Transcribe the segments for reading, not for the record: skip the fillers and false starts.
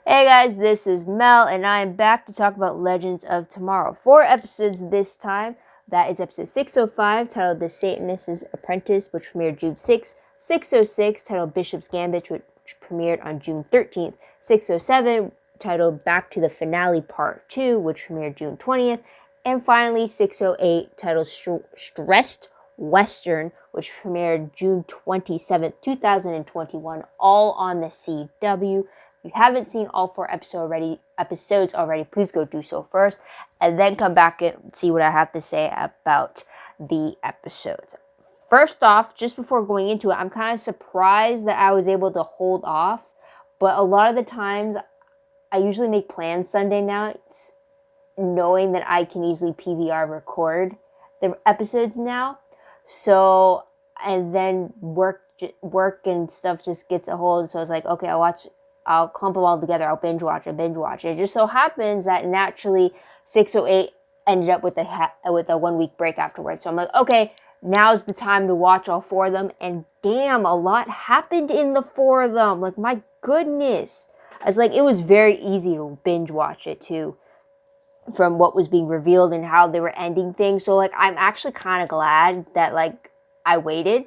Hey guys, this is Mel, and I am back to talk about Legends of Tomorrow. 4 episodes this time. That is episode 605, titled The Satanist Apprentice, which premiered June 6th. 606, titled Bishop's Gambit, which premiered on June 13th. 607, titled Back to the Finale Part 2, which premiered June 20th. And finally, 608, titled Stressed Western, which premiered June 27th, 2021, all on the CW. If you haven't seen all 4 episodes already, please go do so first, and then come back and see what I have to say about the episodes. First off, just before going into it, I'm kind of surprised that I was able to hold off, but a lot of the times, I usually make plans Sunday nights, knowing that I can easily PVR record the episodes now. So, and then work and stuff just gets a hold, so I was like, okay, I'll clump them all together. I'll binge watch. It just so happens that naturally 608 ended up with a 1 week break afterwards. So I'm like, okay, now's the time to watch all 4 of them. And damn, a lot happened in the 4 of them. Like, my goodness. It's like, it was very easy to binge watch it too, from what was being revealed and how they were ending things. So like, I'm actually kind of glad that like I waited,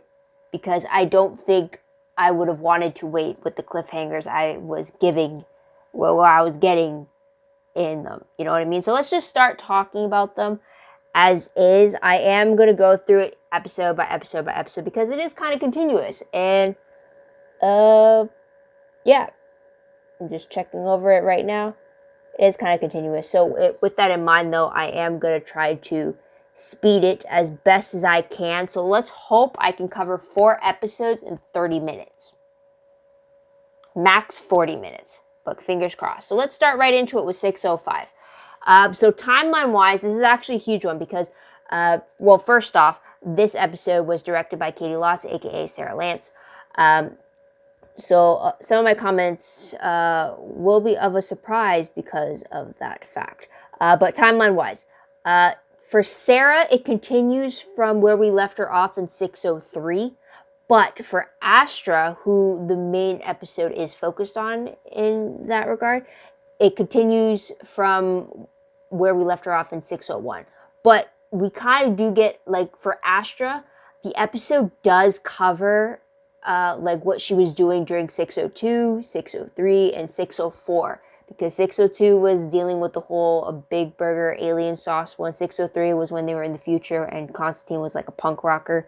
because I don't think I would have wanted to wait with the cliffhangers I was getting in them. You know what I mean? So let's just start talking about them as is. I am going to go through it episode by episode by episode, because it is kind of continuous. And, yeah. I'm just checking over it right now. It is kind of continuous. So with that in mind, though, I am going to try to speed it as best as I can. So let's hope I can cover 4 episodes in 30 minutes. Max 40 minutes, but fingers crossed. So let's start right into it with 605. So timeline-wise, this is actually a huge one because, well, first off, this episode was directed by Katie Lotz, aka Sarah Lance. So some of my comments will be of a surprise because of that fact. But timeline-wise, for Sarah, it continues from where we left her off in 603. But for Astra, who the main episode is focused on in that regard, it continues from where we left her off in 601. But we kind of do get, like, for Astra, the episode does cover like what she was doing during 602, 603, and 604. Because 602 was dealing with the whole Big Burger alien sauce one. 603 was when they were in the future and Constantine was like a punk rocker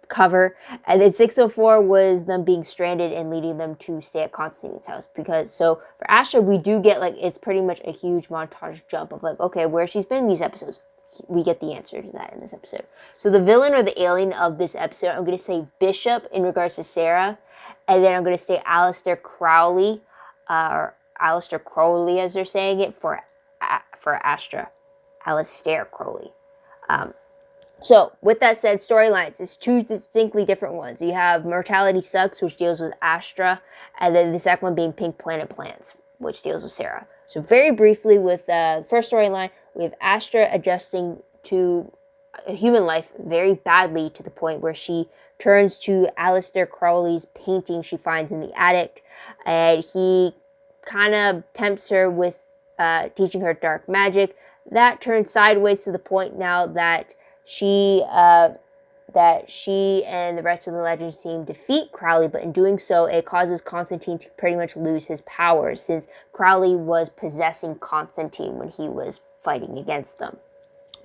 cover. And then 604 was them being stranded and leading them to stay at Constantine's house. Because, so for Astra, we do get, like, it's pretty much a huge montage jump of like, okay, where she's been in these episodes. We get the answer to that in this episode. So the villain or the alien of this episode, I'm going to say Bishop in regards to Sarah. And then I'm going to say Aleister Crowley, or Aleister Crowley as they're saying it, for Astra. Aleister Crowley. So, with that said, storylines, it's 2 distinctly different ones. You have Mortality Sucks, which deals with Astra, and then the second one being Pink Planet Plans, which deals with Sarah. So, very briefly, with the first storyline, we have Astra adjusting to a human life very badly, to the point where she turns to Aleister Crowley's painting she finds in the attic, and he kind of tempts her with teaching her dark magic. That turns sideways to the point now that she and the rest of the Legends team defeat Crowley, but in doing so, it causes Constantine to pretty much lose his powers, since Crowley was possessing Constantine when he was fighting against them.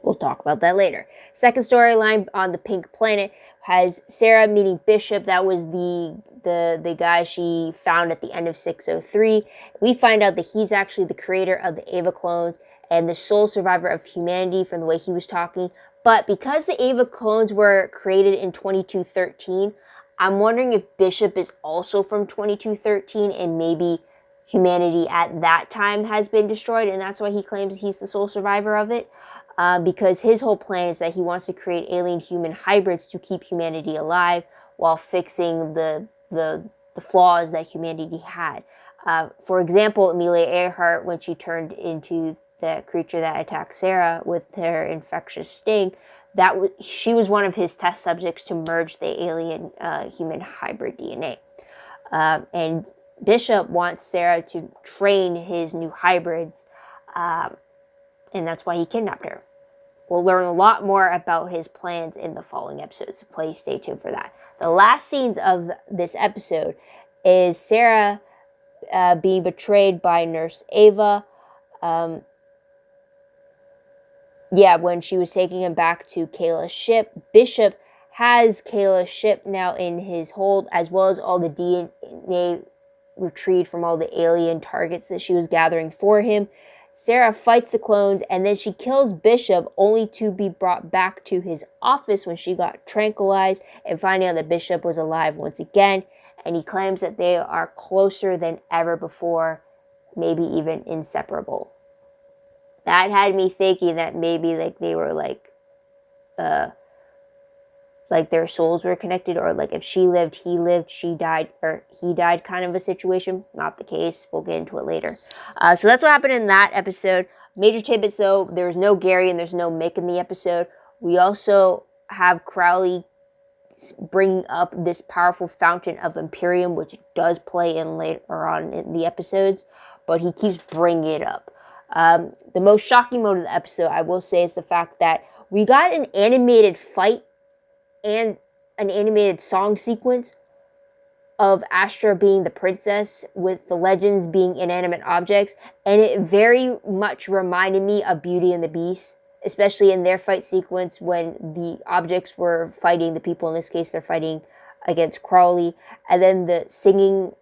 We'll talk about that later. Second storyline on the Pink Planet has Sarah meeting Bishop. That was the guy she found at the end of 603. We find out that he's actually the creator of the Ava clones and the sole survivor of humanity from the way he was talking. But because the Ava clones were created in 2213, I'm wondering if Bishop is also from 2213 and maybe humanity at that time has been destroyed, and that's why he claims he's the sole survivor of it. Because his whole plan is that he wants to create alien-human hybrids to keep humanity alive while fixing the flaws that humanity had. For example, Amelia Earhart, when she turned into the creature that attacked Sarah with her infectious sting, she was one of his test subjects to merge the alien human hybrid DNA. And Bishop wants Sarah to train his new hybrids, and that's why he kidnapped her. We'll learn a lot more about his plans in the following episodes, so please stay tuned for that. The last scenes of this episode is Sarah being betrayed by Nurse Ava. When she was taking him back to Kayla's ship, Bishop has Kayla's ship now in his hold, as well as all the DNA retrieved from all the alien targets that she was gathering for him. Sarah fights the clones, and then she kills Bishop, only to be brought back to his office when she got tranquilized, and finding out that Bishop was alive once again. And he claims that they are closer than ever before, maybe even inseparable. That had me thinking that maybe they were their souls were connected, or if she lived, he lived, she died, or he died kind of a situation. Not the case. We'll get into it later. So that's what happened in that episode. Major tidbits though, there's no Gary and there's no Mick in the episode. We also have Crowley bringing up this powerful fountain of Imperium, which does play in later on in the episodes, but he keeps bringing it up. The most shocking moment of the episode, I will say, is the fact that we got an animated fight and an animated song sequence of Astra being the princess with the legends being inanimate objects, and it very much reminded me of Beauty and the Beast, especially in their fight sequence when the objects were fighting the people. In this case, they're fighting against Crowley, and then the singing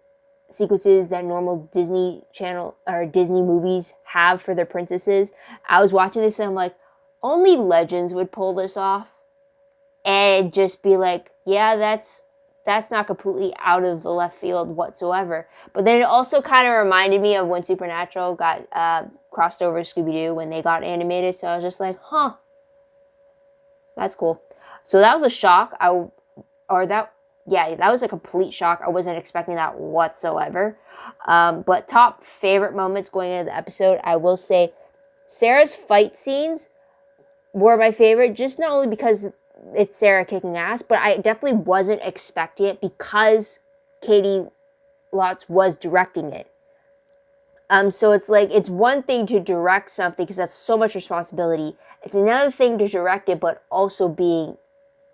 sequences that normal Disney Channel or Disney movies have for their princesses. I was watching this and I'm like, only Legends would pull this off and just be like, yeah, that's not completely out of the left field whatsoever. But then it also kind of reminded me of when Supernatural got crossed over to Scooby-Doo when they got animated. So I was just like, huh, that's cool. So that was a shock. That was a complete shock. I wasn't expecting that whatsoever. But top favorite moments going into the episode, I will say Sarah's fight scenes were my favorite, just not only because it's Sarah kicking ass, but I definitely wasn't expecting it because Katie Lotz was directing it. So it's one thing to direct something because that's so much responsibility. It's another thing to direct it, but also being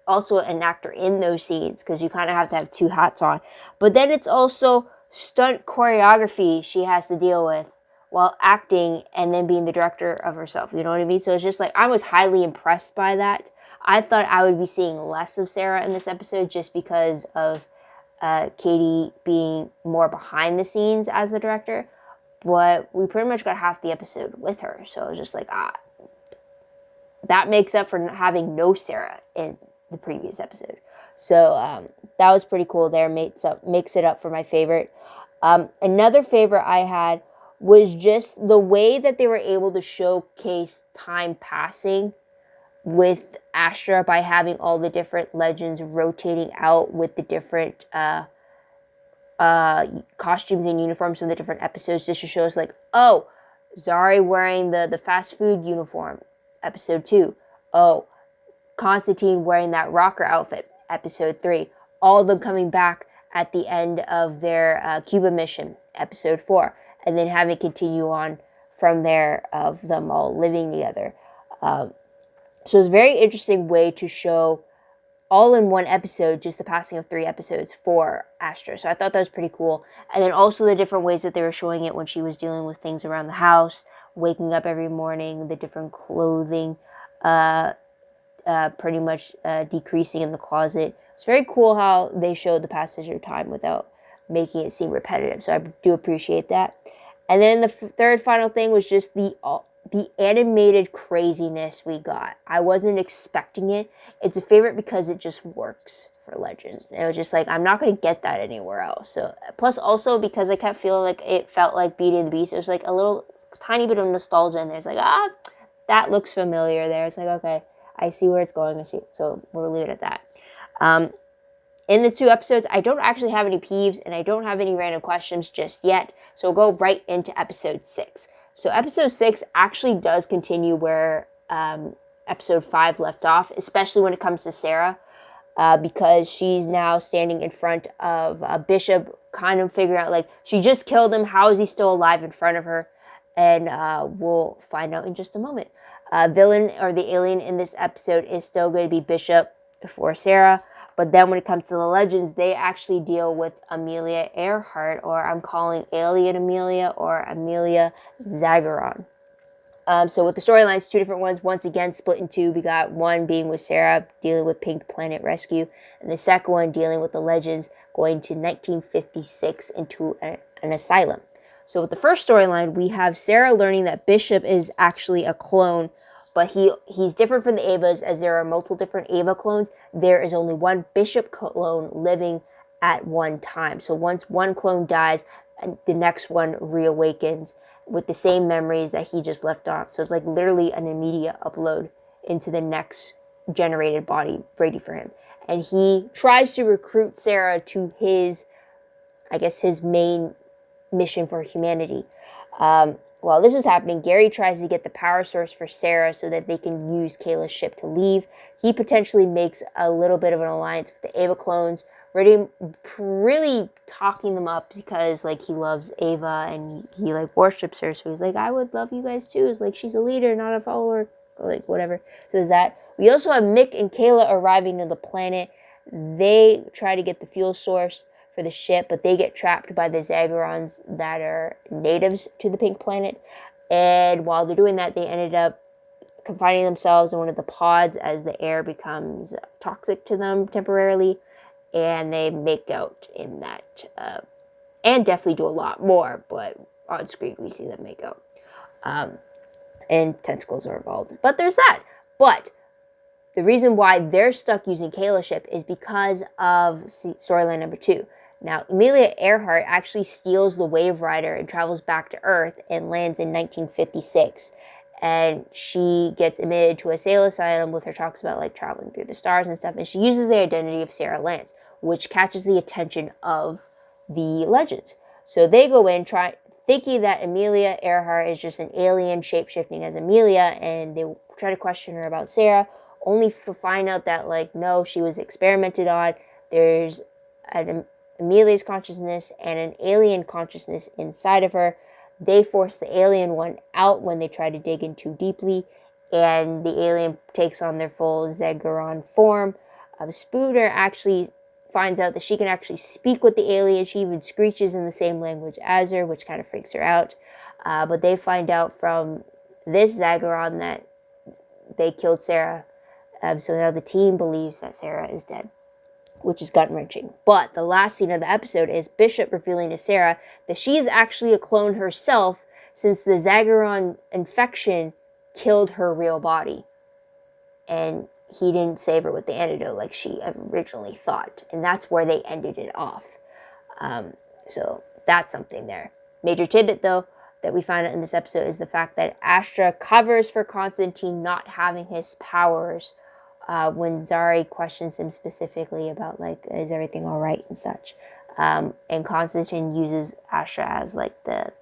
an actor in those scenes, because you kind of have to have two hats on. But then it's also stunt choreography she has to deal with while acting and then being the director of herself. You know what I mean? So it's just I was highly impressed by that. I thought I would be seeing less of Sarah in this episode just because of Katie being more behind the scenes as the director. But we pretty much got half the episode with her. So I was just that makes up for having no Sarah in the previous episode. So that was pretty cool there. Makes it up for my favorite. Another favorite I had was just the way that they were able to showcase time passing with Astra by having all the different legends rotating out with the different costumes and uniforms from the different episodes, just to show us Zari wearing the fast food uniform, episode 2. Constantine wearing that rocker outfit, episode 3. All of them coming back at the end of their Cuba mission, episode 4. And then having it continue on from there of them all living together. So it's a very interesting way to show all in one episode, just the passing of 3 episodes for Astra. So I thought that was pretty cool. And then also the different ways that they were showing it when she was dealing with things around the house, waking up every morning, the different clothing, pretty much decreasing in the closet. It's very cool how they showed the passage of time without making it seem repetitive. So I do appreciate that. And then the third final thing was just the animated craziness we got. I wasn't expecting it. It's a favorite because it just works for Legends. And it was just I'm not going to get that anywhere else. So plus also because I kept feeling it felt like Beauty and the Beast. It was a little tiny bit of nostalgia in there. It's that looks familiar there. It's okay, I see where it's going. So we'll leave it at that. In the 2 episodes, I don't actually have any peeves and I don't have any random questions just yet. So we'll go right into episode 6. So episode 6 actually does continue where episode 5 left off, especially when it comes to Sarah. because she's now standing in front of Bishop, kind of figuring out, like, she just killed him. How is he still alive in front of her? And we'll find out in just a moment. Villain or the alien in this episode is still going to be Bishop for Sarah. But then when it comes to the legends, they actually deal with Amelia Earhart, or I'm calling Alien Amelia, or Amelia Zagaron. So with the storylines, two different ones, once again split in two. We got one being with Sarah, dealing with Pink Planet Rescue, and the second one dealing with the legends, going to 1956 into an asylum. So with the first storyline, we have Sarah learning that Bishop is actually a clone, but he's different from the Avas, as there are multiple different Ava clones. There is only one Bishop clone living at one time. So once one clone dies, the next one reawakens with the same memories that he just left off. So it's like literally an immediate upload into the next generated body ready for him. And he tries to recruit Sarah to his main mission for humanity. While this is happening, Gary tries to get the power source for Sarah so that they can use Kayla's ship to leave. He potentially makes a little bit of an alliance with the Ava clones, really talking them up because, like, he loves Ava and he like worships her. So he's like, I would love you guys too. It's like, she's a leader, not a follower, like whatever. So there's that. We also have Mick and Kayla arriving to the planet. They try to get the fuel source for the ship, but they get trapped by the Zagarons that are natives to the Pink Planet. And while they're doing that, they ended up confining themselves in one of the pods as the air becomes toxic to them temporarily. And they make out in that, and definitely do a lot more, but on screen we see them make out. And tentacles are involved. But there's that. But the reason why they're stuck using Kayla's ship is because of storyline number 2. Now, Amelia Earhart actually steals the Wave Rider and travels back to Earth and lands in 1956. And she gets admitted to a sail asylum with her talks about, like, traveling through the stars and stuff. And she uses the identity of Sarah Lance, which catches the attention of the legends. So they go in thinking that Amelia Earhart is just an alien shape-shifting as Amelia, and they try to question her about Sarah, only to find out that, like, no, she was experimented on. There's Amelia's consciousness and an alien consciousness inside of her. They force the alien one out when they try to dig in too deeply, and the alien takes on their full Zagaron form. Spooner actually finds out that she can actually speak with the alien. She even screeches in the same language as her, which kind of freaks her out. But they find out from this Zagaron that they killed Sarah. So now the team believes that Sarah is dead, which is gut-wrenching. But the last scene of the episode is Bishop revealing to Sarah that she is actually a clone herself, since the Zagaron infection killed her real body. And he didn't save her with the antidote like she originally thought. And that's where they ended it off. So that's something there. Major tidbit, though, that we find out in this episode is the fact that Astra covers for Constantine not having his powers when Zari questions him specifically about, like, is everything all right and such. And Constantine uses Astra as, like, the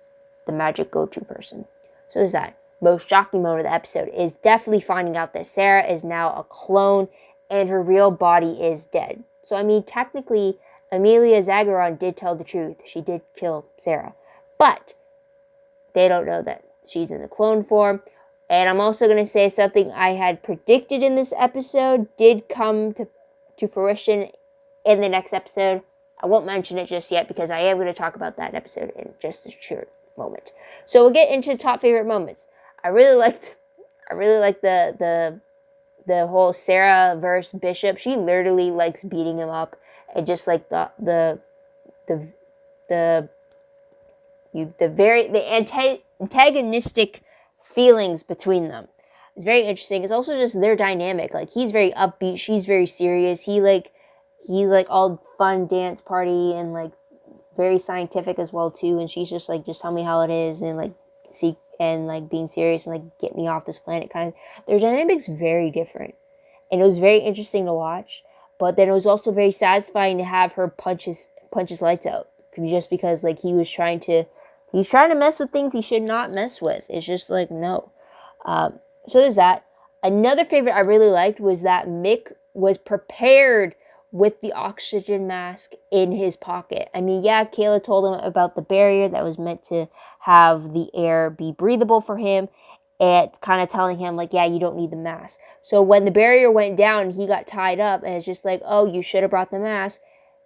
magic go-to person. So there's that. Most shocking moment of the episode is definitely finding out that Sarah is now a clone and her real body is dead. So, I mean, technically, Amelia Zagaron did tell the truth. She did kill Sarah. But they don't know that she's in the clone form. And I'm also going to say something I had predicted in this episode did come to fruition in the next episode. I won't mention it just yet because I am going to talk about that episode in just a short moment. So we'll get into top favorite moments. I really liked the whole Sarah versus Bishop. She literally likes beating him up, and just like the antagonistic feelings between them. It's very interesting. It's also just their dynamic. Like, he's very upbeat, she's very serious. He all fun dance party and, like, very scientific as well too. And she's just like, just tell me how it is, and, like, being serious and, like, get me off this planet kind of. Their dynamic's very different, and it was very interesting to watch. But then it was also very satisfying to have her punch his lights out, just because, like, he's trying to mess with things he should not mess with. It's just like, no. So there's that. Another favorite I really liked was that Mick was prepared with the oxygen mask in his pocket. I mean, yeah, Kayla told him about the barrier that was meant to have the air be breathable for him, and kind of telling him, like, yeah, you don't need the mask. So when the barrier went down, he got tied up, and it's just like, oh, you should have brought the mask.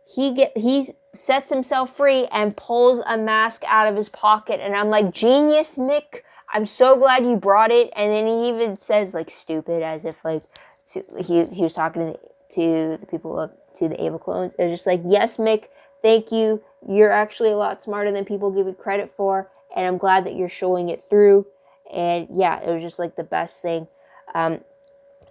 He sets himself free and pulls a mask out of his pocket, and I'm like, genius, Mick. I'm so glad you brought it. And then he even says, like, stupid, as if, like, he was talking to the people to the Ava clones. It was just like, yes, Mick, thank you. You're actually a lot smarter than people give you credit for, and I'm glad that you're showing it through. And yeah, it was just like the best thing.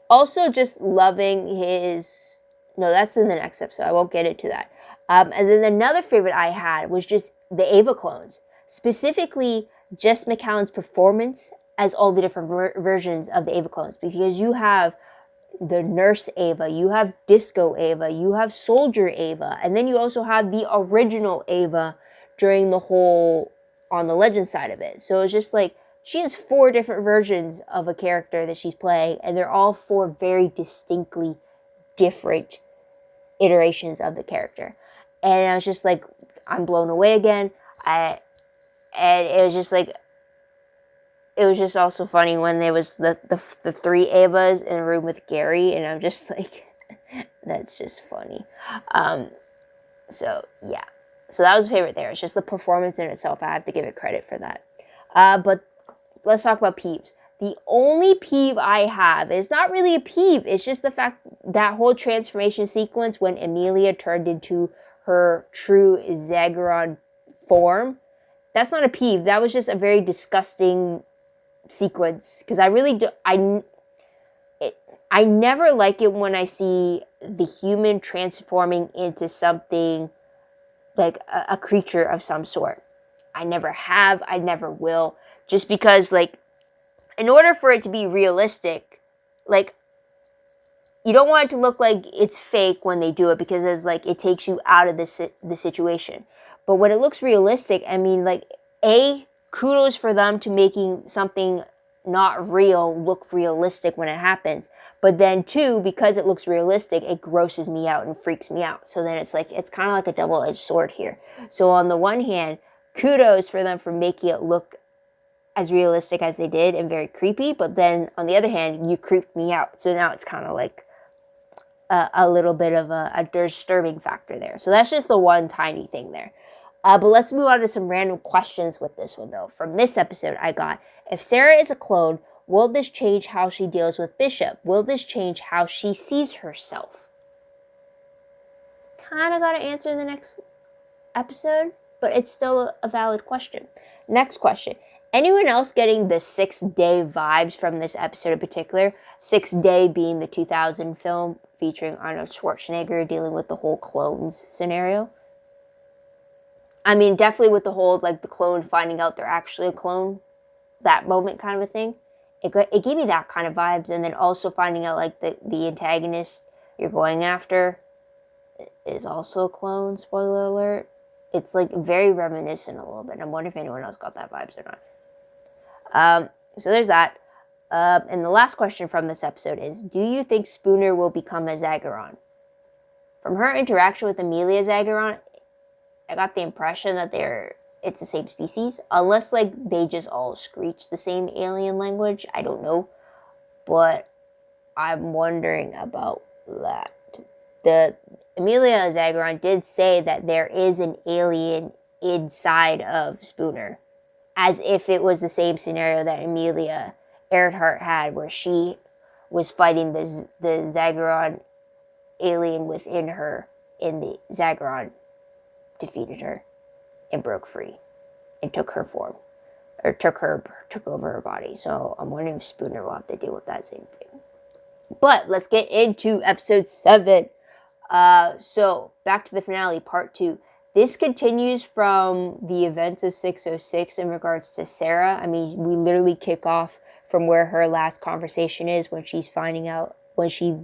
Also, just loving his. No, that's in the next episode. I won't get into that. And then another favorite I had was just the Ava clones, specifically Jess McCallan's performance as all the different versions of the Ava clones, because you have the nurse Ava, you have disco Ava, you have soldier Ava, and then you also have the original Ava during the whole on the legend side of it. So it's just like she has 4 different versions of a character that she's playing, and they're all 4 very distinctly different iterations of the character. And I was just like, I'm blown away again. And it was just like, it was just also funny when there was the 3 Avas in a room with Gary, and I'm just like, that's just funny. So yeah, so that was a favorite there. It's just the performance in itself. I have to give it credit for that. But let's talk about peeves. The only peeve I have is not really a peeve. It's just the fact that whole transformation sequence when Amelia turned into her true Zagreon form. That's not a peeve. That was just a very disgusting sequence, because I really do. I never like it when I see the human transforming into something like a creature of some sort. I never have. I never will. Just because, like, in order for it to be realistic, like, you don't want it to look like it's fake when they do it, because it's like it takes you out of the situation. But when it looks realistic, I mean, like, kudos for them to making something not real look realistic when it happens. But then 2, because it looks realistic, it grosses me out and freaks me out. So then it's like, it's kind of like a double-edged sword here. So on the one hand, kudos for them for making it look as realistic as they did and very creepy. But then on the other hand, you creeped me out. So now it's kind of like a little bit of a disturbing factor there. So that's just the one tiny thing there. But let's move on to some random questions with this one, though. From this episode, I got, if Sarah is a clone, will this change how she deals with Bishop? Will this change how she sees herself? Kind of got to answer in the next episode, but it's still a valid question. Next question. Anyone else getting the 6th Day vibes from this episode in particular? 6th Day being the 2000 film featuring Arnold Schwarzenegger dealing with the whole clones scenario. I mean, definitely with the whole, like, the clone finding out they're actually a clone, that moment kind of a thing. It gave me that kind of vibes. And then also finding out, like, the antagonist you're going after is also a clone, spoiler alert. It's, like, very reminiscent a little bit. I'm wondering if anyone else got that vibes or not. So there's that. And the last question from this episode is, do you think Spooner will become a Zagreon? From her interaction with Amelia Zagreon, I got the impression that it's the same species. Unless, like, they just all screech the same alien language. I don't know. But I'm wondering about that. The Amelia Zagreon did say that there is an alien inside of Spooner. As if it was the same scenario that Amelia Earhart had, where she was fighting the Zagreon alien within her, and the Zagreon defeated her and broke free and took her form, or took over her body. So I'm wondering if Spooner will have to deal with that same thing. But let's get into episode 7. So back to the finale, part 2. This continues from the events of 606 in regards to Sarah. I mean, we literally kick off from where her last conversation is, when she's finding out, when she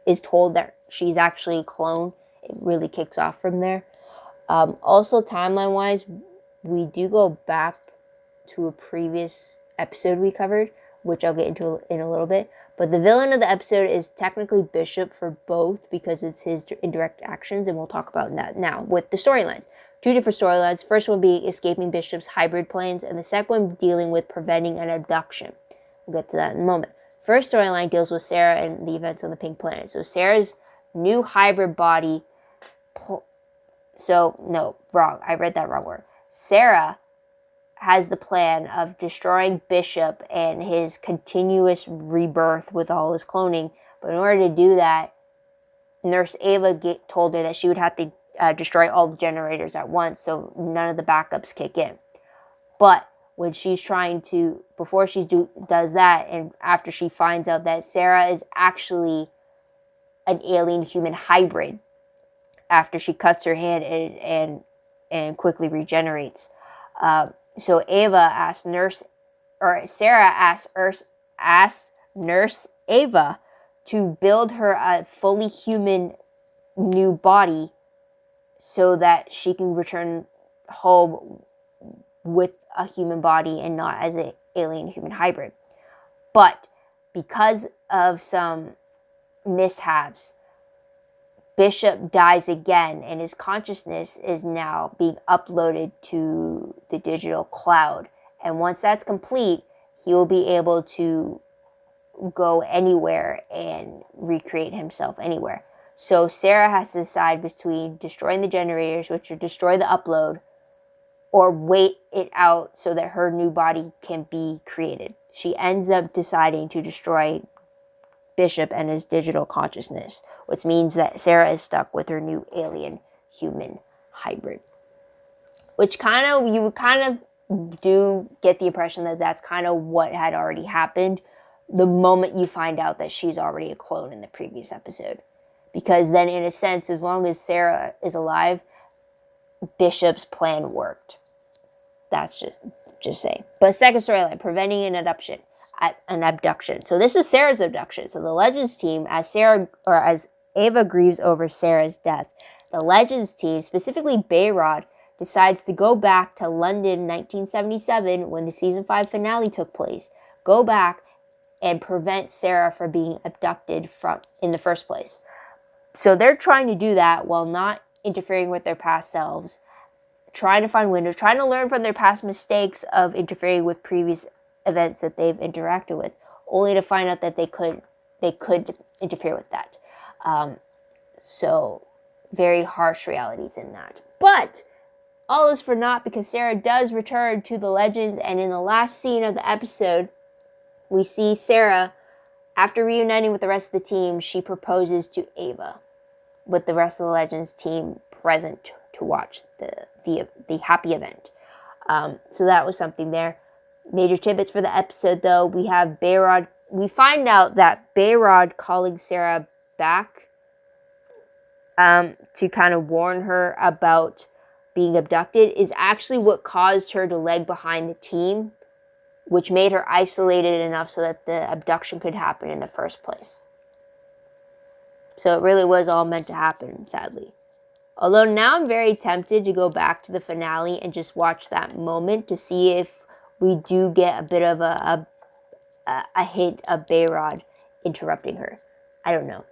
is told that she's actually a clone. It really kicks off from there. Also, timeline-wise, we do go back to a previous episode we covered, which I'll get into in a little bit. But the villain of the episode is technically Bishop for both because it's his indirect actions, and we'll talk about that now with the storylines. 2 different storylines. First one being escaping Bishop's hybrid plans, and the second one dealing with preventing an abduction. We'll get to that in a moment. First storyline deals with Sarah and the events on the Pink Planet. So Sarah's new hybrid body... wrong. I read that wrong word. Sarah has the plan of destroying Bishop and his continuous rebirth with all his cloning. But in order to do that, Nurse Ava told her that she would have to destroy all the generators at once so none of the backups kick in. But when she's trying to, before she does that, and after she finds out that Sarah is actually an alien-human hybrid, after she cuts her hand and quickly regenerates. So Sarah asks Nurse Ava to build her a fully human new body so that she can return home with a human body and not as an alien-human hybrid. But because of some mishaps, Bishop dies again, and his consciousness is now being uploaded to the digital cloud. And once that's complete, he will be able to go anywhere and recreate himself anywhere. So Sarah has to decide between destroying the generators, which would destroy the upload, or wait it out so that her new body can be created. She ends up deciding to destroy Bishop and his digital consciousness, which means that Sarah is stuck with her new alien human hybrid. Which you would kind of do get the impression that that's kind of what had already happened the moment you find out that she's already a clone in the previous episode. Because then, in a sense, as long as Sarah is alive, Bishop's plan worked. That's just saying. But second storyline, preventing an abduction. So this is Sarah's abduction. So the Legends team, as Ava grieves over Sarah's death, the Legends team, specifically Bayrod, decides to go back to London 1977 when the season 5 finale took place. Go back and prevent Sarah from being abducted in the first place. So they're trying to do that while not interfering with their past selves, trying to find windows, trying to learn from their past mistakes of interfering with previous events that they've interacted with, only to find out that they could interfere with that. So very harsh realities in that. But all is for naught because Sarah does return to the Legends, and in the last scene of the episode, we see Sarah, after reuniting with the rest of the team, she proposes to Ava, with the rest of the Legends team present to watch the happy event. So that was something there. Major tidbits for the episode, though. We have Bayrod. We find out that Bayrod calling Sarah back to kind of warn her about being abducted is actually what caused her to lag behind the team, which made her isolated enough so that the abduction could happen in the first place. So it really was all meant to happen, sadly. Although now I'm very tempted to go back to the finale and just watch that moment to see if we do get a bit of a hint of Bayrod interrupting her. I don't know.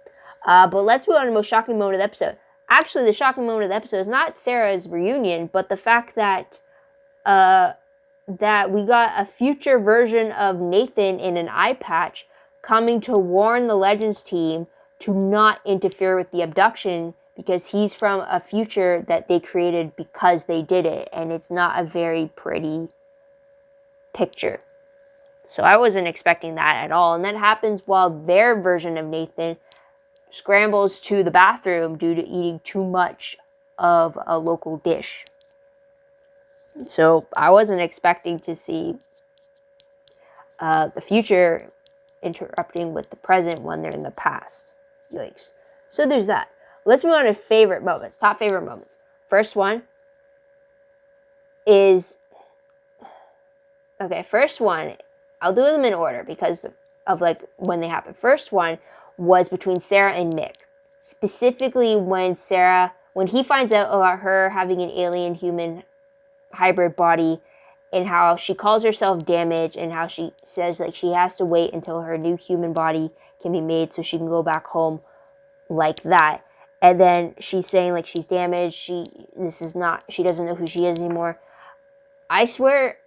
But let's move on to the most shocking moment of the episode. Actually, the shocking moment of the episode is not Sarah's reunion, but the fact that we got a future version of Nathan in an eye patch coming to warn the Legends team to not interfere with the abduction because he's from a future that they created because they did it, and it's not a very pretty picture. So I wasn't expecting that at all, and that happens while their version of Nathan scrambles to the bathroom due to eating too much of a local dish. So I wasn't expecting to see the future interrupting with the present when they're in the past. Yikes. So there's that. Let's move on to favorite moments, top favorite moments. First one, I'll do them in order because of when they happen. First one was between Sarah and Mick. Specifically when he finds out about her having an alien human hybrid body and how she calls herself damaged, and how she says like she has to wait until her new human body can be made so she can go back home like that. And then she's saying like she's damaged, she doesn't know who she is anymore. I swear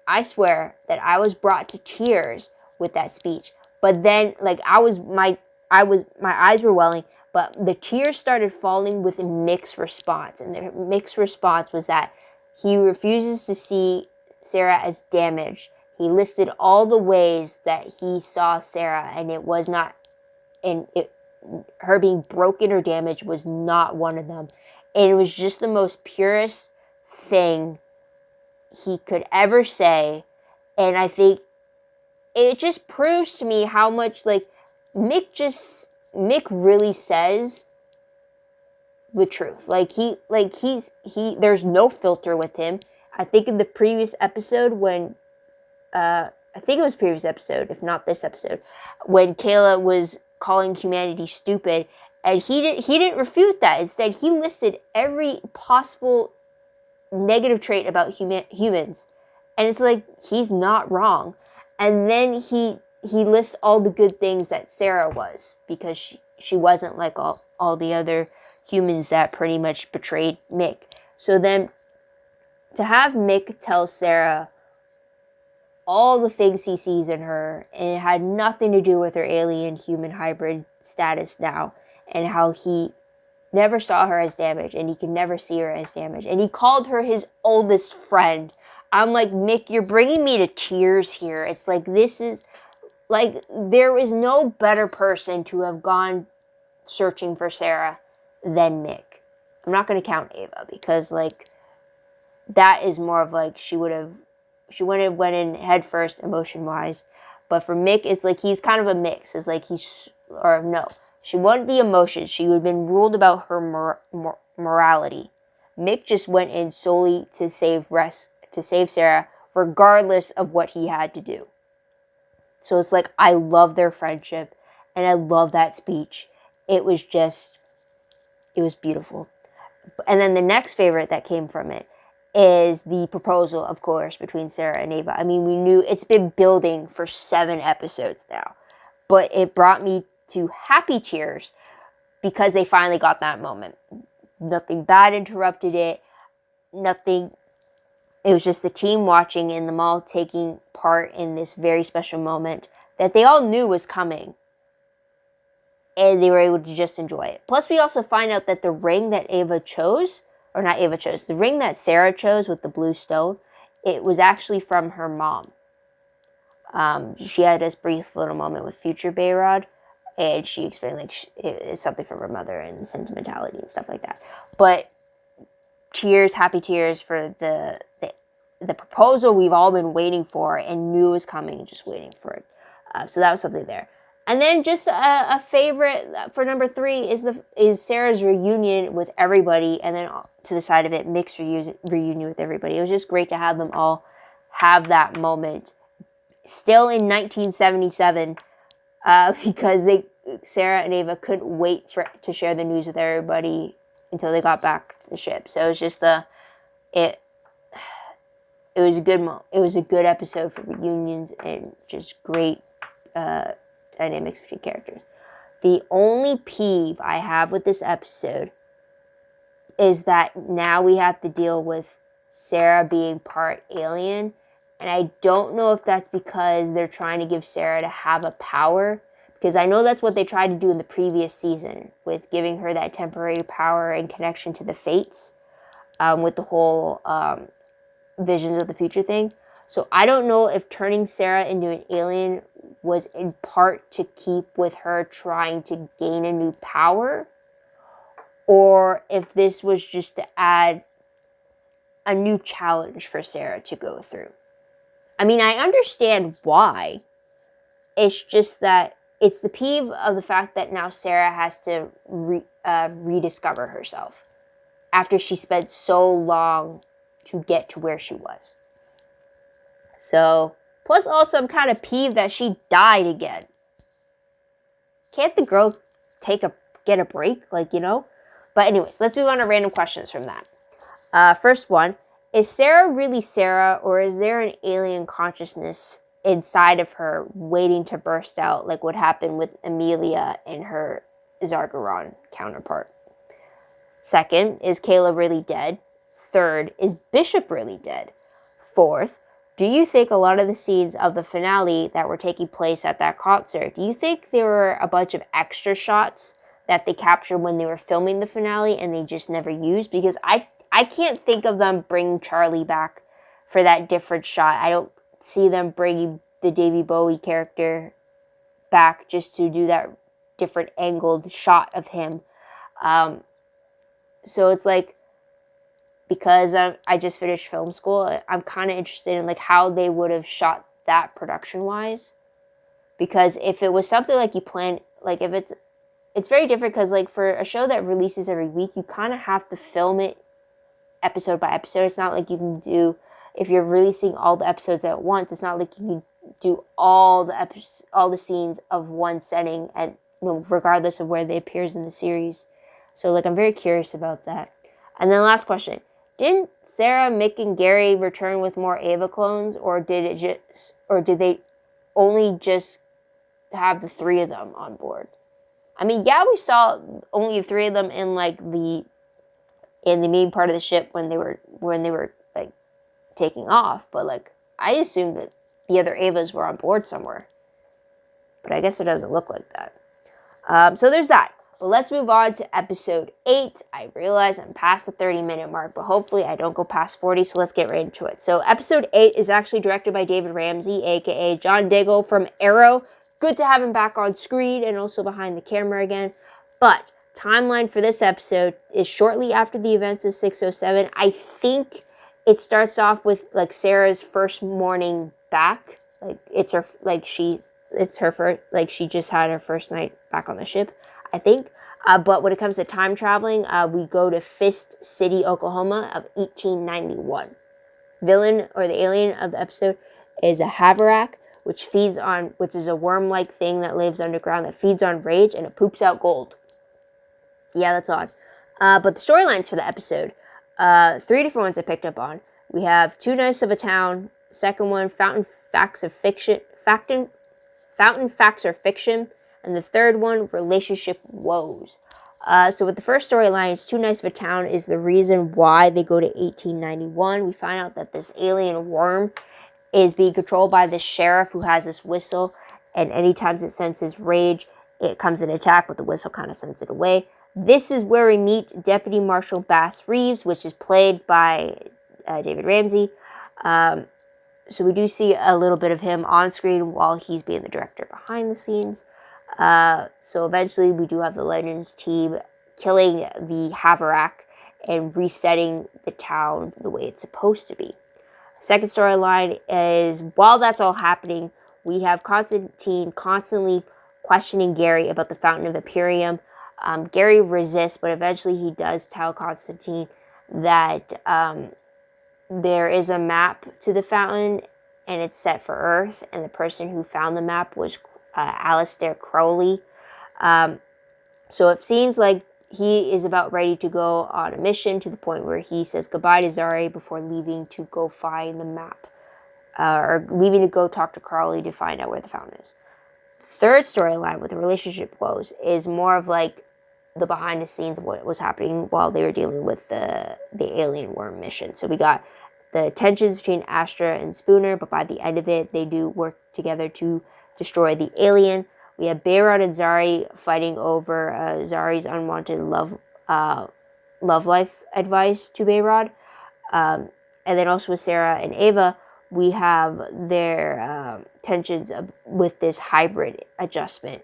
that I was brought to tears with that speech. But then like my eyes were welling, but the tears started falling with a mixed response. And the mixed response was that he refuses to see Sarah as damaged. He listed all the ways that he saw Sarah, and it was not, her being broken or damaged was not one of them. And it was just the most purest thing he could ever say. And I think it just proves to me how much like Mick really says the truth. There's no filter with him. I think in the previous episode when I think it was previous episode, if not this episode, when Kayla was calling humanity stupid, and he didn't refute that. Instead, he listed every possible negative trait about humans, and it's like he's not wrong. And then he lists all the good things that Sarah was, because she wasn't like all the other humans that pretty much betrayed Mick. So then to have Mick tell Sarah all the things he sees in her, and it had nothing to do with her alien human hybrid status now, and how he never saw her as damaged, and he can never see her as damaged, and he called her his oldest friend. I'm like, Mick, you're bringing me to tears here. It's like, this is like, there is no better person to have gone searching for Sarah than Mick. I'm not going to count Ava, because like that is more of like she went in head first emotion wise. But for Mick, it's like he's kind of a mix. It's like she wasn't the emotions. She would have been ruled about her morality. Mick just went in solely to save Sarah, regardless of what he had to do. So it's like, I love their friendship, and I love that speech. It was beautiful. And then the next favorite that came from it is the proposal, of course, between Sarah and Ava. I mean, we knew it's been building for 7 episodes now, but it brought me to happy tears because they finally got that moment. Nothing bad interrupted it. Nothing. It was just the team watching and them all taking part in this very special moment that they all knew was coming. And they were able to just enjoy it. Plus, we also find out that the ring that the ring that Sarah chose with the blue stone, it was actually from her mom. She had this brief little moment with future Bayrod, and she explained like it's something from her mother and sentimentality and stuff like that. But happy tears for the proposal we've all been waiting for and knew was coming, and just waiting for it. So that was something there. And then just a favorite for number 3 is Sarah's reunion with everybody, and then to the side of it, Mick's reunion with everybody. It was just great to have them all have that moment. Still in 1977, because Sarah and Ava couldn't wait to share the news with everybody until they got back to the ship. So it was just it was a good moment. It was a good episode for reunions and just great dynamics between characters. The only peeve I have with this episode is that now we have to deal with Sarah being part alien, and I don't know if that's because they're trying to give Sarah to have a power, because I know that's what they tried to do in the previous season with giving her that temporary power and connection to the fates, with the whole visions of the future thing. So I don't know if turning Sarah into an alien was in part to keep with her trying to gain a new power, or if this was just to add a new challenge for Sarah to go through. I mean, I understand why. It's just that it's the peeve of the fact that now Sarah has to rediscover herself after she spent so long to get to where she was. So, plus also I'm kind of peeved that she died again. Can't the girl get a break? But anyways, let's move on to random questions from that. First one is Sarah really Sarah, or is there an alien consciousness inside of her waiting to burst out, like what happened with Amelia and her Zargaron counterpart? Second, is Kayla really dead? Third, is Bishop really dead? Fourth, do you think a lot of the scenes of the finale that were taking place at that concert, do you think there were a bunch of extra shots that they captured when they were filming the finale and they just never used? Because I can't think of them bringing Charlie back for that different shot. I don't see them bringing the Davy Bowie character back just to do that different angled shot of him. So it's like, because I just finished film school, I'm kind of interested in like how they would have shot that production-wise. Because if it was something like you plan, like if it's very different, because like for a show that releases every week, you kind of have to film it episode by episode. It's not like you can do, if you're releasing all the episodes at once, it's not like you can do all the scenes of one setting, and regardless of where they appears in the series. So like I'm very curious about that. And then last question. Didn't Sarah, Mick, and Gary return with more Ava clones, or did they only just have the 3 of them on board? I mean, yeah, we saw only 3 of them in like in the main part of the ship when they were like taking off, but like I assumed that the other Avas were on board somewhere. But I guess it doesn't look like that. So there's that. But let's move on to episode 8. I realize I'm past the 30-minute mark, but hopefully I don't go past 40, so let's get right into it. So episode 8 is actually directed by David Ramsey, aka John Diggle from Arrow. Good to have him back on screen and also behind the camera again. But timeline for this episode is shortly after the events of 607. I think it starts off with like Sarah's first morning back. Like it's her first, like she just had her first night back on the ship, I think. But when it comes to time traveling, we go to Fist City, Oklahoma of 1891. Villain, or the alien of the episode, is a Haverak, which is a worm-like thing that lives underground that feeds on rage, and it poops out gold. Yeah, that's odd. But the storylines for the episode, 3 different ones I picked up on. We have Too Nice of a Town. Second one, Fountain Facts or Fiction. And the third one, Relationship Woes. So with the first storyline, it's Too Nice of a Town is the reason why they go to 1891. We find out that this alien worm is being controlled by this sheriff who has this whistle, and anytime it senses rage, it comes in attack, but the whistle kind of sends it away. This is where we meet Deputy Marshal Bass Reeves, which is played by David Ramsey. So we do see a little bit of him on screen while he's being the director behind the scenes. So eventually we do have the Legends team killing the Haverak and resetting the town the way it's supposed to be. Second storyline is, while that's all happening, we have Constantine constantly questioning Gary about the Fountain of Imperium. Gary resists, but eventually he does tell Constantine that there is a map to the fountain and it's set for Earth, and the person who found the map was Alistair Crowley. So it seems like he is about ready to go on a mission, to the point where he says goodbye to Zari before leaving to go find the map, or leaving to go talk to Crowley to find out where the fountain is. Third storyline with the Relationship Woes is more of like the behind the scenes of what was happening while they were dealing with the alien worm mission. So we got the tensions between Astra and Spooner, but by the end of it, they do work together to destroy the alien. We have Behrad and Zari fighting over Zari's unwanted love life advice to Behrad. And then also with Sarah and Ava, we have their tensions with this hybrid adjustment.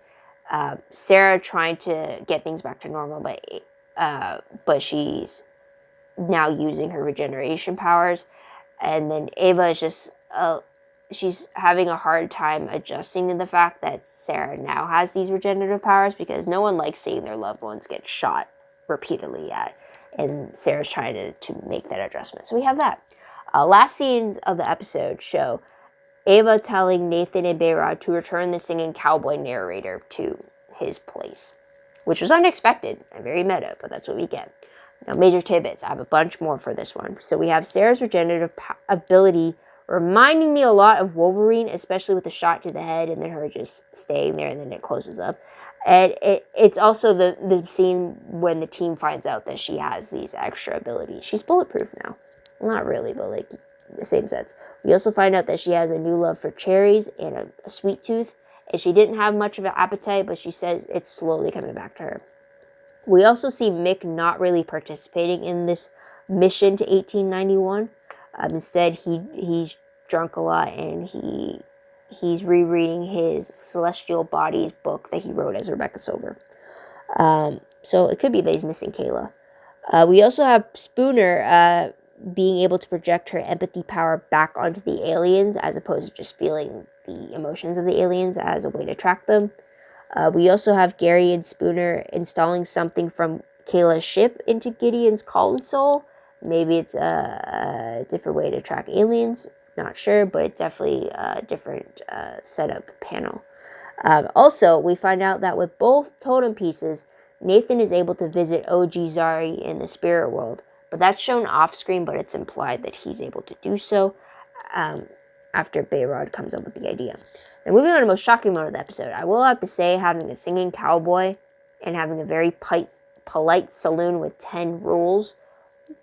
Sarah trying to get things back to normal, but she's now using her regeneration powers. And then Ava is just she's having a hard time adjusting to the fact that Sarah now has these regenerative powers, because no one likes seeing their loved ones get shot repeatedly at. And Sarah's trying to make that adjustment. So we have that. Last scenes of the episode show Ava telling Nathan and Behrad to return the singing cowboy narrator to his place, which was unexpected and very meta, but that's what we get. Now, major tidbits. I have a bunch more for this one. So we have Sarah's regenerative ability reminding me a lot of Wolverine, especially with the shot to the head and then her just staying there and then it closes up. And it's also the scene when the team finds out that she has these extra abilities. She's bulletproof now. Well, not really, but like the same sense. We also find out that she has a new love for cherries and a sweet tooth. And she didn't have much of an appetite, but she says it's slowly coming back to her. We also see Mick not really participating in this mission to 1891. Instead, he's drunk a lot and he's rereading his Celestial Bodies book that he wrote as Rebecca Silver. So it could be that he's missing Kayla. We also have Spooner being able to project her empathy power back onto the aliens as opposed to just feeling the emotions of the aliens as a way to track them. We also have Gary and Spooner installing something from Kayla's ship into Gideon's console. Maybe it's a different way to track aliens. Not sure, but it's definitely a different setup panel. Also, we find out that with both totem pieces, Nathan is able to visit OG Zari in the spirit world. But that's shown off screen, but it's implied that he's able to do so after Bayrod comes up with the idea. Now, moving on to the most shocking moment of the episode, I will have to say having a singing cowboy and having a very polite saloon with 10 rules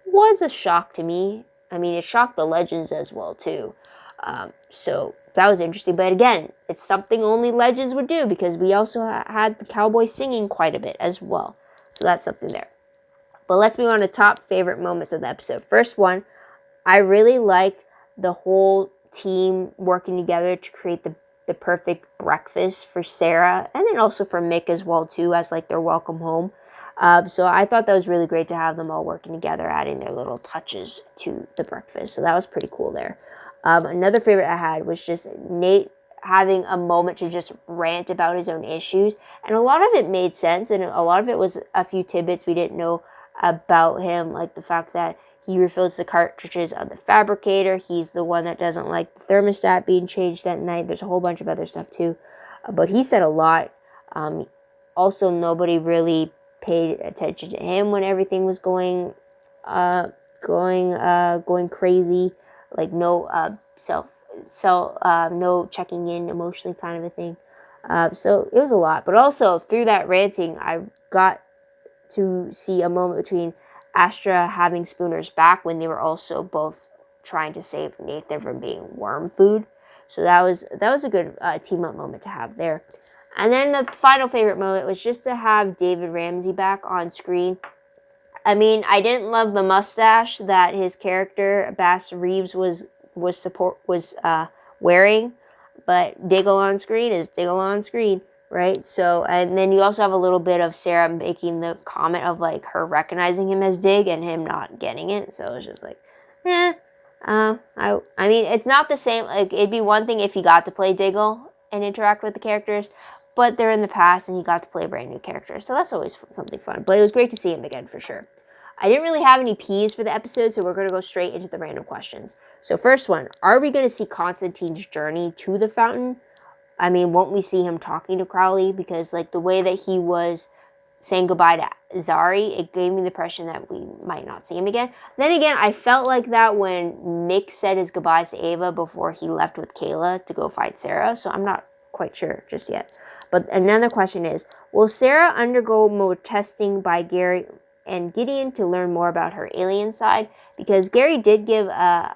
was a shock to me. I mean, it shocked the legends as well, too. So that was interesting. But again, it's something only legends would do because we also had the cowboy singing quite a bit as well. So that's something there. But let's move on to top favorite moments of the episode. First one, I really liked the whole team working together to create the perfect breakfast for Sarah and then also for Mick as well too as like their welcome home. So I thought that was really great to have them all working together, adding their little touches to the breakfast. So that was pretty cool there. Another favorite I had was just Nate having a moment to just rant about his own issues. And a lot of it made sense and a lot of it was a few tidbits we didn't know about him, like the fact that he refills the cartridges on the fabricator. He's the one that doesn't like the thermostat being changed at night. There's a whole bunch of other stuff too. But he said a lot. Also, nobody really paid attention to him when everything was going crazy. Like no no checking in emotionally kind of a thing. So it was a lot. But also through that ranting, I got to see a moment between Astra having Spooner's back when they were also both trying to save Nathan from being worm food. So that was a good team up moment to have there. And then the final favorite moment was just to have David Ramsey back on screen. I mean, I didn't love the mustache that his character Bass Reeves was wearing, but Diggle on screen is Diggle on screen. Right, so, and then you also have a little bit of Sarah making the comment of, like, her recognizing him as Dig and him not getting it, so it was just like, I mean, it's not the same, like, it'd be one thing if he got to play Diggle and interact with the characters, but they're in the past and he got to play a brand new character, so that's always something fun, but it was great to see him again, for sure. I didn't really have any P's for the episode, so we're going to go straight into the random questions. So first one, are we going to see Constantine's journey to the fountain? I mean, won't we see him talking to Crowley? Because, like, the way that he was saying goodbye to Zari, it gave me the impression that we might not see him again. Then again, I felt like that when Mick said his goodbyes to Ava before he left with Kayla to go find Sarah, so I'm not quite sure just yet. But another question is, will Sarah undergo more testing by Gary and Gideon to learn more about her alien side? Because Gary did give a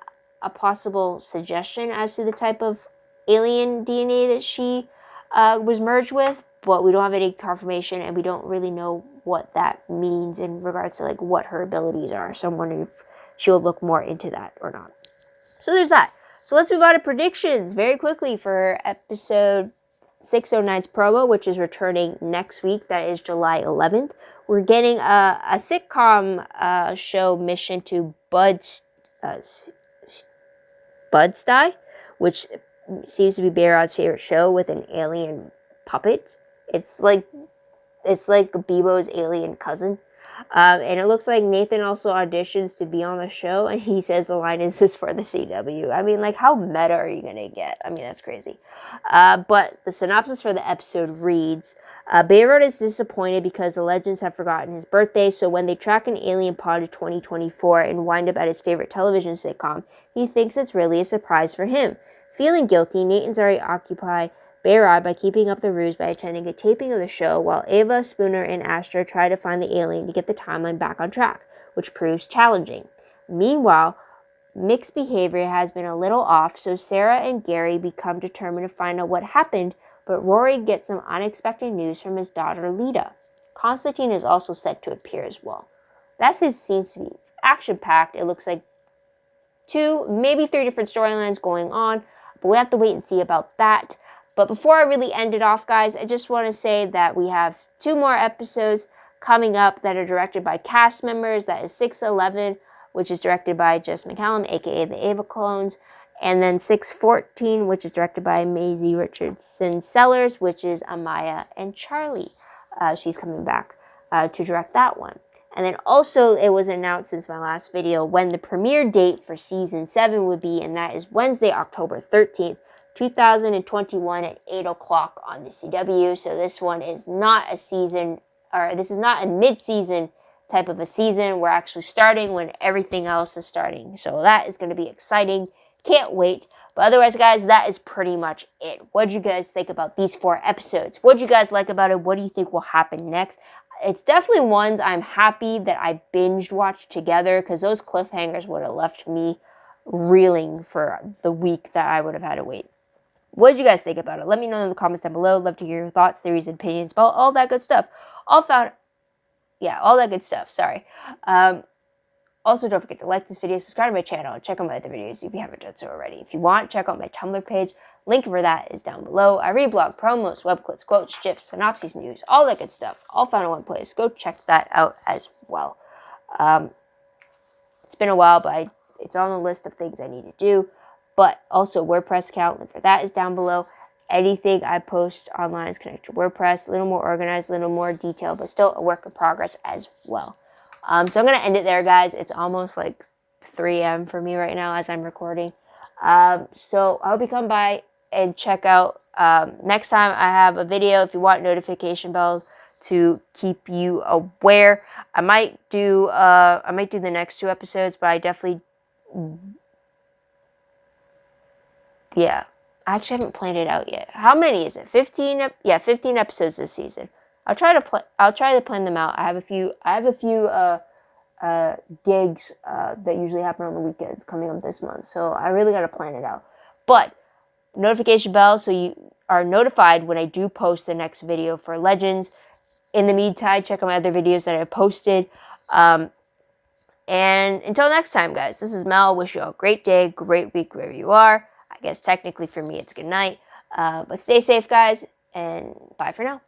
possible suggestion as to the type of alien DNA that she was merged with, but we don't have any confirmation and we don't really know what that means in regards to like what her abilities are. So I'm wondering if she'll look more into that or not. So there's that. So let's move on to predictions very quickly for episode 609's promo, which is returning next week. That is July 11th. We're getting a sitcom show mission to Budsty, which seems to be Bayrod's favorite show with an alien puppet. It's like Bebo's alien cousin. And it looks like Nathan also auditions to be on the show, and he says the line is this for the CW. I mean, like, how meta are you going to get? I mean, that's crazy. But the synopsis for the episode reads, Beirut is disappointed because the legends have forgotten his birthday, so when they track an alien pod to 2024 and wind up at his favorite television sitcom, he thinks it's really a surprise for him. Feeling guilty, Nate and Zari occupy Beirut by keeping up the ruse by attending a taping of the show, while Ava, Spooner, and Astra try to find the alien to get the timeline back on track, which proves challenging. Meanwhile, mixed behavior has been a little off, so Sarah and Gary become determined to find out what happened, but Rory gets some unexpected news from his daughter Lita. Constantine is also set to appear as well. That seems to be action-packed. It looks like 2, maybe 3 different storylines going on, but we have to wait and see about that. But before I really end it off, guys, I just want to say that we have 2 more episodes coming up that are directed by cast members. That is 611, which is directed by Jess McCallum, aka the Ava clones. And then 614, which is directed by Maisie Richardson Sellers, which is Amaya and Charlie. She's coming back to direct that one. And then also it was announced since my last video when the premiere date for season 7 would be, and that is Wednesday, October 13th, 2021 at 8 o'clock on the CW. So this one is not a season, or this is not a mid-season type of a season. We're actually starting when everything else is starting. So that is going to be exciting. Can't wait. But otherwise, guys, that is pretty much it. What did you guys think about these 4 episodes? What did you guys like about it? What do you think will happen next? It's definitely ones I'm happy that I binged watched together, because those cliffhangers would have left me reeling for the week that I would have had to wait. What did you guys think about it? Let me know in the comments down below. Love to hear your thoughts, theories, and opinions about all that good stuff. All that good stuff. Sorry. Also, don't forget to like this video, subscribe to my channel, and check out my other videos if you haven't done so already. If you want, check out my Tumblr page. Link for that is down below. I read blog promos, web clips, quotes, gifs, synopses, news, all that good stuff. All found in one place. Go check that out as well. It's been a while, but it's on the list of things I need to do. But also, WordPress account, link for that is down below. Anything I post online is connected to WordPress. A little more organized, a little more detailed, but still a work in progress as well. So I'm going to end it there, guys. It's almost like 3 a.m. for me right now as I'm recording. So I hope you come by and check out. Next time I have a video, if you want notification bell to keep you aware. I might do the next 2 episodes, but I definitely, yeah. I actually haven't planned it out yet. How many is it? 15? Yeah, 15 episodes this season. I'll try to plan them out. I have a few gigs that usually happen on the weekends coming up this month, so I really got to plan it out. But notification bell so you are notified when I do post the next video for Legends. In the meantime, check out my other videos that I posted. And until next time, guys, this is Mel. Wish you all a great day, great week wherever you are. I guess technically for me it's good night. But stay safe, guys, and bye for now.